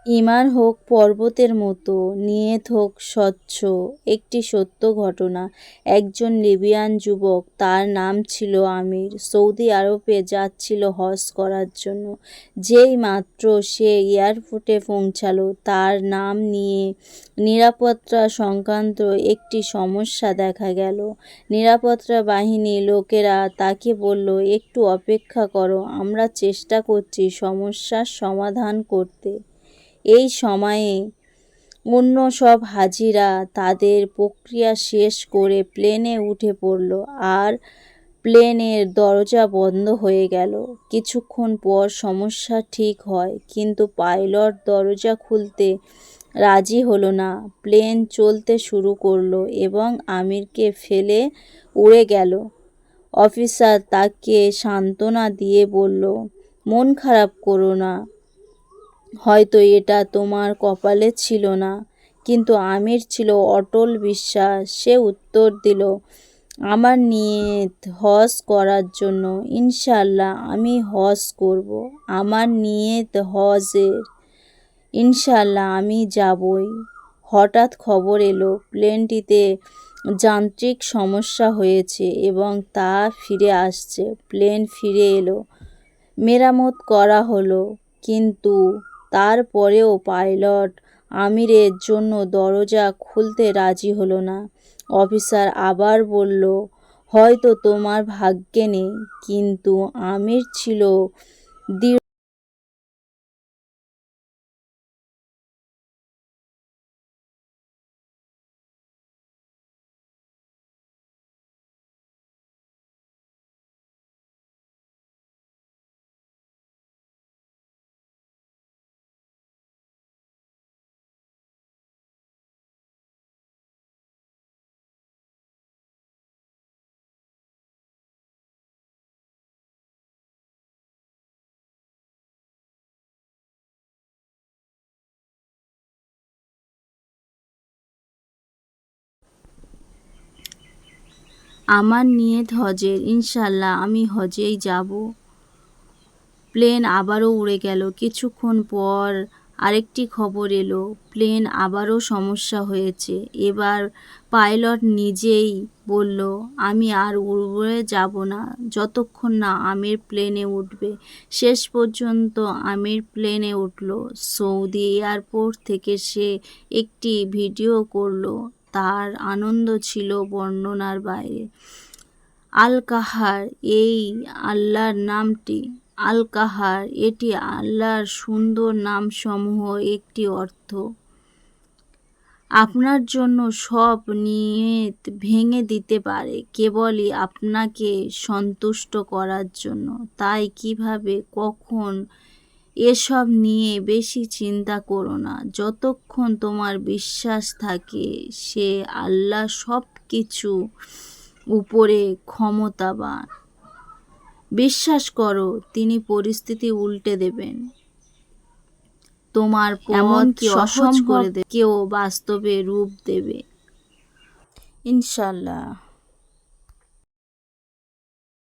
ঈমান হোক পর্বতের মতো, নিয়ত হোক স্বচ্ছ। একটি সত্য ঘটনা। একজন লিবিয়ান যুবক, তার নাম ছিল আমির, সৌদি আরবে যাচ্ছিল হজ করার জন্য। যেই মাত্র সে এয়ারপোর্টে পৌঁছালো, তার নাম নিয়ে নিরাপত্তা সংক্রান্ত একটি সমস্যা দেখা গেল। নিরাপত্তা বাহিনীর লোকেরা তাকে বলল, একটু অপেক্ষা করো, আমরা চেষ্টা করছি সমস্যার সমাধান করতে। এই সময়ে অন্য সব হাজিরা তাদের প্রক্রিয়া শেষ করে প্লেনে উঠে পড়ল, আর প্লেনের দরজা বন্ধ হয়ে গেল। কিছুক্ষণ পর সমস্যা ঠিক হয়, কিন্তু পাইলট দরজা খুলতে রাজি হলো না। প্লেন চলতে শুরু করলো এবং আমিরকে ফেলে উড়ে গেল। অফিসার তাকে সান্ত্বনা দিয়ে বলল, মন খারাপ করো না, হয়তো এটা তোমার কপালে ছিল না। কিন্তু আমির ছিল অটল বিশ্বাস। সে উত্তর দিল, আমার নিয়ত হজ করার জন্য, ইনশাআল্লাহ আমি হজ করব। আমার নিয়ত হজের, ইনশাআল্লাহ আমি যাবই। হঠাৎ খবর এলো প্লেনটিতে যান্ত্রিক সমস্যা হয়েছে এবং তা ফিরে আসছে। প্লেন ফিরে এলো, মেরামত করা হলো, কিন্তু তারপরেও পাইলট আমিরের জন্য দরজা খুলতে রাজি হলো না। অফিসার আবার বলল, হয়তো তোমার ভাগ্যে নেই। কিন্তু আমির ছিল দৃঢ়। আমার নিয়ত হজের, ইনশাআল্লাহ আমি হজেই যাব। প্লেন আবারও উড়ে গেল। কিছুক্ষণ পর আরেকটি খবর এলো, প্লেন আবারও সমস্যা হয়েছে। এবার পাইলট নিজেই বলল, আমি আর উড়ে যাব না যতক্ষণ না আমির প্লেনে উঠবে। শেষ পর্যন্ত আমির প্লেনে উঠল। সৌদি এয়ারপোর্ট থেকে সে একটি ভিডিও করল। তার আনন্দ ছিল বর্ণনার বাইরে। আল কাহার, এই আল্লাহর নামটি আল কাহার, এটি আল্লাহর সুন্দর নামসমূহ একটি অর্থ। আপনার জন্য সব নিয়ত ভেঙে দিতে পারে, কেবলই আপনাকে সন্তুষ্ট করার জন্য। তাই কিভাবে, কখন, এসব নিয়ে বেশি চিন্তা করো না। যতক্ষণ তোমার বিশ্বাস থাকে সে আল্লাহ সব কিছু উপরে ক্ষমতাবান, বিশ্বাস করো তিনি পরিস্থিতি উল্টে দেবেন। তোমার এমনকি অসম্ভবকেও বাস্তবে রূপ দেবে, ইনশাআল্লাহ।